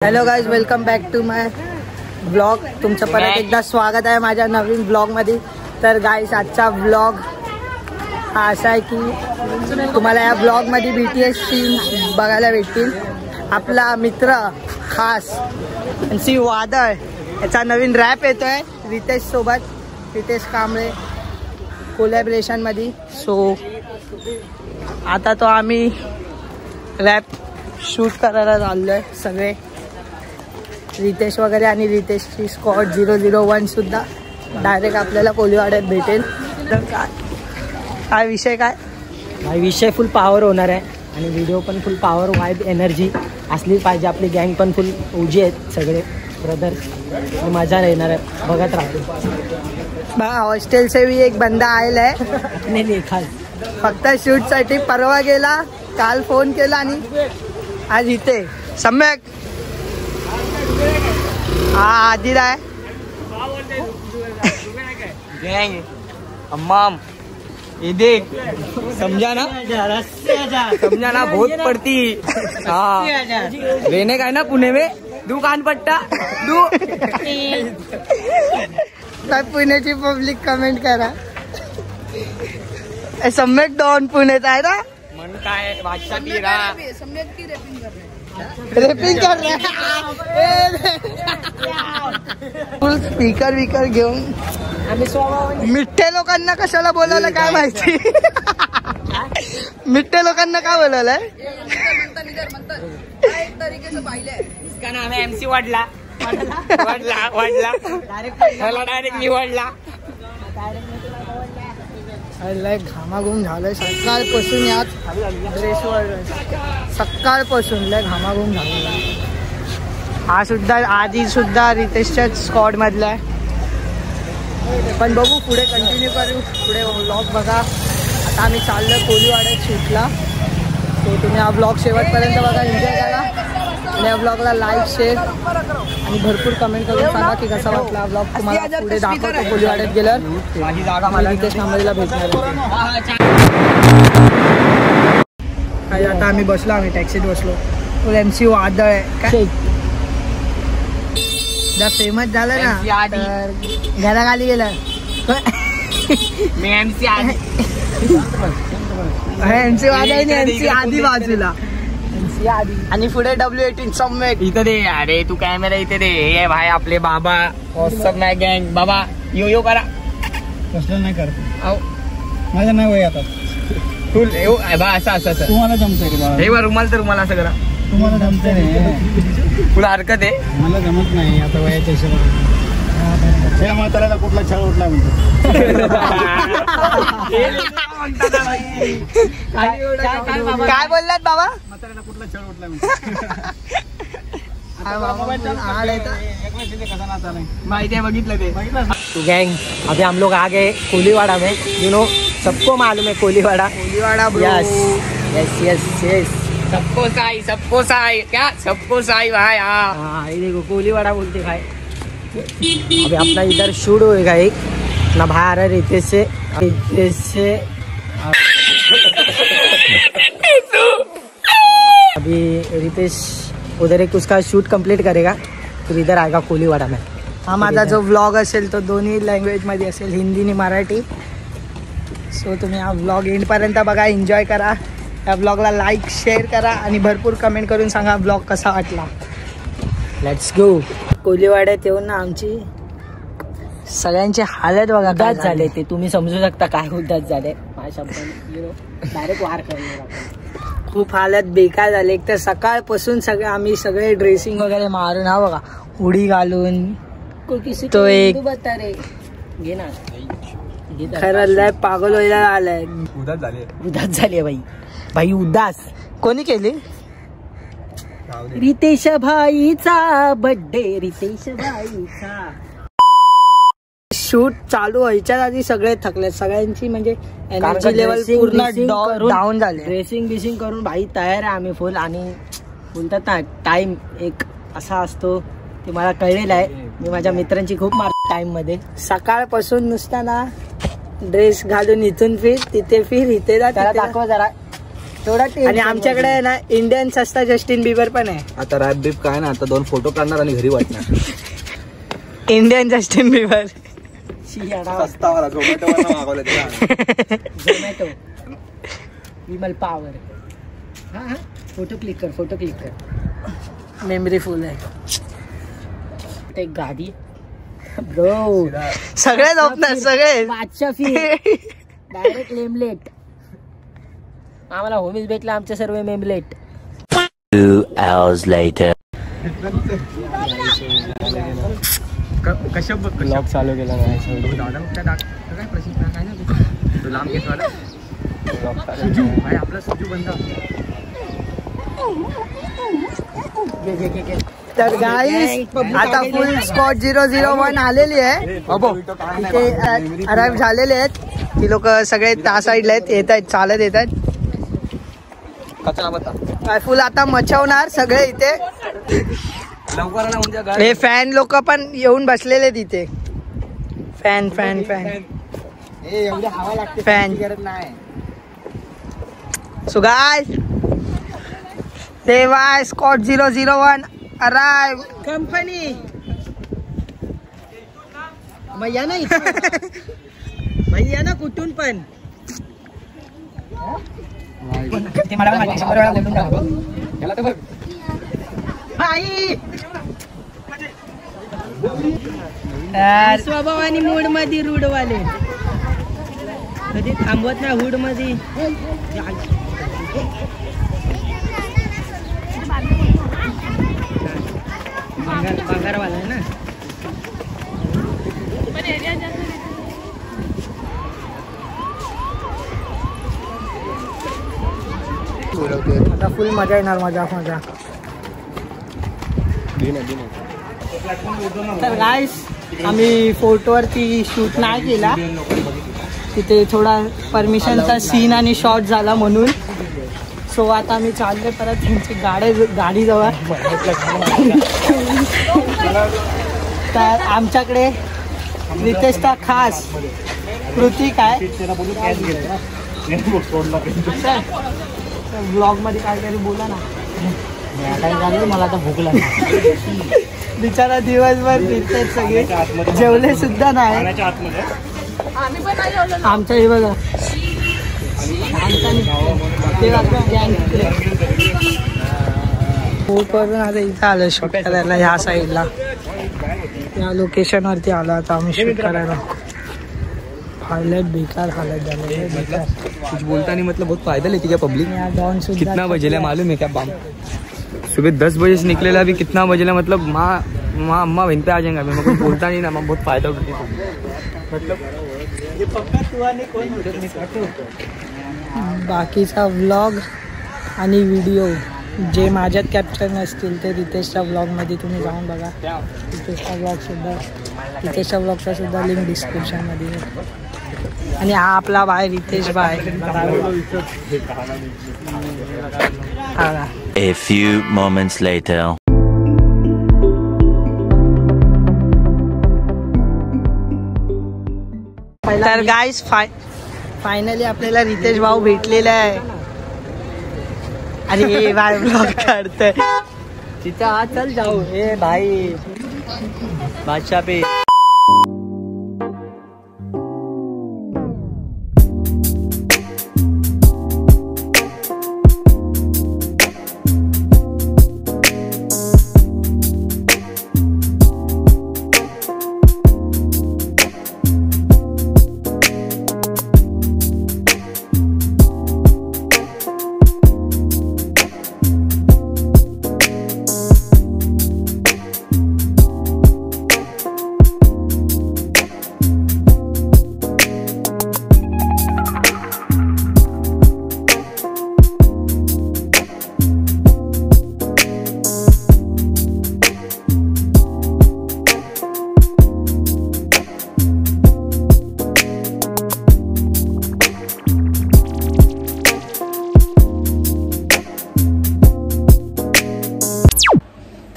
Hello guys, welcome back to my blog. तुमचं परत एकदा स्वागत आहे माझ्या नवीन ब्लॉगमध्ये. तर गाईज, आजचा ब्लॉग हा असा आहे की तुम्हाला या ब्लॉगमध्ये BTS टीम बघायला भेटतील. आपला मित्र खास MC वादळ याचा नवीन रॅप येतोय रितेश सोबत, रितेश कांबळे कोलॅबरेशनमध्ये. सो आता तो आम्ही रॅप शूट करायला चाललोय सगळे, रितेश वगैरे आणि रितेशची स्क्वॉड 001 सुद्धा डायरेक्ट आपल्याला कोलीवाड्यात भेटेल. तर काय विषय काय विषय फुल पॉवर होणार आहे आणि व्हिडिओ पण फुल पॉवर, वाईब एनर्जी असली पाहिजे. आपली गँग पण फुल ओजी आहेत सगळे ब्रदर, मजा येणार आहे, बघत राहतो. हॉस्टेल से भी एक बंदा आयला आहे नाही खास फक्त शूटसाठी. परवा गेला, काल फोन केला आणि आज इथे सम्यक हा आदिल आहे. अम्माम ये देख, समझा ना बहुत पड़ती. हाँ रहने का है ना पुणे में, दुकान पट्टा दू. पुण्याची पब्लिक कमेंट करा. सम्यक डॉन पुण्याचा आहे ना, मन काय बादशाह तीरा रेपिंग कर रहा फुल स्पीकर विकर घेऊन. मिठ्ठे लोकांना कशाला बोलवलं काय माहिती. मिठ्ठे लोकांना काय बोलवलंय. इसका नाम है MC वाडला. डायरेक्ट निवडला. लय घामाघूम झालंय सकाळपासून. यात ड्रेसवर सकाळपासून लय घामाघूम झालेला. हा सुद्धा आधी सुद्धा रितेशच्याच स्क्वॉड मधला आहे. पण बघू पुढे कंटिन्यू करू, पुढे व्लॉग बघा. आता आम्ही चाललोय कोलीवाड्यात शूटला. तो तुम्ही हा ब्लॉग शेवटपर्यंत बघा, एन्जॉय करा. आणि या ब्लॉगला लाईक, शेअर आणि भरपूर कमेंट करून सांगा की कसा वाटला हा ब्लॉग. तुम्हाला पुढे दाखवतो कोलीवाड्यात गेल्यावर मला रितेश कांबळेला भेटणार. आता आम्ही बसलो, आम्ही टॅक्सीत बसलो. तो MC वादळ आहे काय फेमस झालं ना, तर घराखाली गेलं. मी MC आधी MC वादळ नाही, MC आधी बाजूला आणि पुढे W18 सम्यक. इथं दे अरे, तू कॅमेरा इथे दे. हे भाई आपले बाबा सब नाही गँग. बाबा यो करा, कसलं नाही करत माझं नाही वय आता. फुल असं तुम्हाला जमतंय रे हे रुमाल, तर रुमाल असं करा. तुम्हाला जमतंय रे, तुला हरकत आहे. मला जमत नाही आता वयाच्या हिशोबाने. त्या म्हाताऱ्याला कुठला छळ उठला म्हणतो. काय बोललात बाबा. म्हाताऱ्याला कुठला छळ उठला म्हणतो. माहिती आहे, बघितलं ते. तो गैंग अभी हम लोग आ गए कोलीवाड़ा में. यू नो सबको मालूम है Koliwada. Yes yes yes yes, सबको साई क्या, सबको साई भाई. हाँ ये देखो कोलीवाड़ा बोलते भाई. अभी अपना इधर शूट होएगा एक अपना भाई आ रहा है रितेश से. अभी रितेश उधर एक उसका शूट कंप्लीट करेगा, फिर इधर आएगा कोलीवाड़ा में. हा माझा जो व्लॉग असेल तो दोन्ही लँग्वेज मध्ये असेल, हिंदी आणि मराठी. सो तुम्ही हा व्लॉग एंडपर्यंत बघा, एन्जॉय करा. या ब्लॉगला लाईक, शेअर करा आणि भरपूर कमेंट करून सांगा ब्लॉग कसा वाटला. Let's go. कोलीवाड्यात येऊन ना आमची सगळ्यांची हालत बघा उदास झाले. ते तुम्ही समजू शकता काय उदास झाले. माझ्या डायरेक्ट वार करणार. खूप हालत बेकार झाले. एक तर सकाळपासून आम्ही सगळे ड्रेसिंग वगैरे मारून, हा बघा उडी घालून. तो एक खरं लय पागल व्हायला आलाय. उदास झाली भाई उदास. कोणी केली. रितेश भाईचा बर्थडे, रितेश भाईचा. शूट चालू व्हायच्या आधी सगळे थकले, सगळ्यांची म्हणजे एनर्जी लेवल पूर्ण डाऊन झाले. ड्रेसिंग बिसिंग करून भाई तयार आहे आम्ही फुल. आणि बोलतात ना टाइम एक असा असतो ते मला कळलेलं आहे. मी माझ्या मित्रांची खूप मारतो टाइम मध्ये. सकाळपासून नुसता ना ड्रेस घालून इथून फिर तिथे फिर इथे जा. त्याला दाखवा जरा थोडा आणि आमच्याकडे आहे ना इंडियन सस्ता जस्टिन बिबर पण आहे. आता रॅप बीप काय ना, आता 2 फोटो काढणार आणि घरी वाटणार. इंडियन जस्टिन बिबर सस्ता वाला झोमॅटो मागवलं ते. झोमॅटो विमल पावर. हा फोटो क्लिक कर. मेमरी फुल आहे. एक गाडी ब्रो सगळे झोपणार सगळे. बादशाह फी डायरेक्ट लेमलेट. आम्हाला होमीज भेटला आमचे सर्व मेमलेट. 2 hours later. ब्लॉग चालू केला नाही. काय प्रशिक्षण काय ना तू लांब घेतवाला भाई आपला सुजू बंदा. तर गाईस आता फुल स्कॉट 001 आलेली आहे. इथे अराईव्ह झालेले आहेत. ती लोक सगळे त्या साईडला आहेत. येत आहेत चालत येत आहेत. फुल आता मचवणार सगळे इथे. हे फॅन लोक पण येऊन बसलेले तिथे. फॅन सो गाइस देवाय स्कॉट 001 अराइव कंपनी. भैया ना भैया ना कुठून पण ते मला माहिती 100 वेळा बोलून टाकतो. याला तर बघ भाई स्वभावानी मूड मध्ये रूड वाले कधी थांबवत ना हुड मध्ये. पगारवाला आहे ना. आता फुल मजा येणार. मजा तर गाईस आम्ही फोर्टवरती शूट नाही केला. तिथे थोडा परमिशनचा सीन आणि शॉट झाला म्हणून. सो आता आम्ही चालले परत त्यांची गाडी जवळ. तर आमच्याकडे रितेशचा खास कृतिक आहे. ब्लॉग मध्ये काहीतरी बोला ना. मला तर भूक लागली. बिचारा दिवसभर फिरतात सगळे. जेवले सुद्धा नाही. आमच्या हे बघा खूप करून आता इथं आलं शूट करायला. ह्या साईडला या लोकेशन वरती आलो आता आम्ही शूट करायला. हालत बेकार हालत झाले. कुछ बोलता नहीं मतलब बहुत फायदा लेती क्या पब्लिक. कितना बजेला मालूम है क्या. सुबह 10 बजे से निकलेला अभी कितना बजेला मतलब माँ अम्मा बहन पे आ जाएंगे. मेरे को बोलता नहीं ना. मैं बहुत फायदा उठाती मतलब बाकीचा व्लॉग आणि व्हिडिओ जे माझ्यात कॅप्चर नसतील ते रितेशच्या व्लॉगमध्ये तुम्ही जाऊन बघा. रितेशच्या ब्लॉगचा सुद्धा लिंक डिस्क्रिप्शनमध्ये आहे. आणि हा आपला bye Ritesh bye. A few moments later. तर गाईस फायनली आपल्याला रितेश भाऊ भेटलेला आहे. आणि हे बाय ब्लॉग काढतोय तिथं. हा चल जाऊ. हे भाई बादशाह पे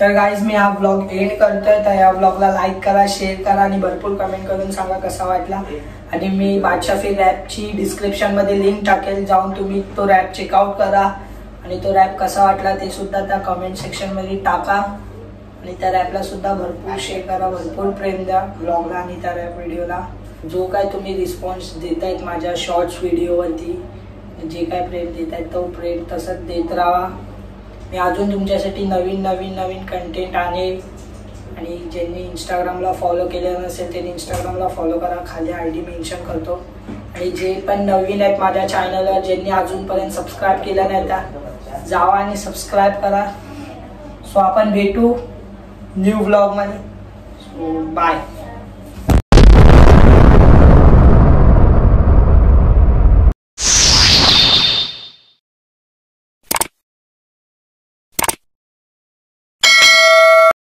तर गाईज मी हा ब्लॉग एंड करतोय. तर या ब्लॉगला लाईक करा, शेअर करा आणि भरपूर कमेंट करून सांगा कसा वाटला. आणि मी बादशाह फिर रॅपची डिस्क्रिप्शनमध्ये लिंक टाकेल, जाऊन तुम्ही तो रॅप चेकआउट करा आणि तो रॅप कसा वाटला ते सुद्धा त्या कमेंट सेक्शनमध्ये टाका आणि त्या रॅपला सुद्धा भरपूर शेअर करा, भरपूर प्रेम द्या ब्लॉगला आणि त्या रॅप व्हिडिओला. जो काय तुम्ही रिस्पॉन्स देत आहेत माझ्या शॉर्ट्स व्हिडिओवरती, जे काय प्रेम देत आहेत तो प्रेम तसंच देत राहा. मी अजून तुमच्यासाठी नवीन कंटेंट आणेल. आणि ज्यांनी इंस्टाग्रामला फॉलो केलेलं नसेल त्यांनी इंस्टाग्रामला फॉलो करा, खाली ID मेन्शन करतो. आणि जे पण नवीन आहेत माझ्या चॅनलला, ज्यांनी अजूनपर्यंत सबस्क्राईब केलं नाही त्या जावा आणि सबस्क्राईब करा. सो आपण भेटू न्यू व्लॉगमध्ये. So bye.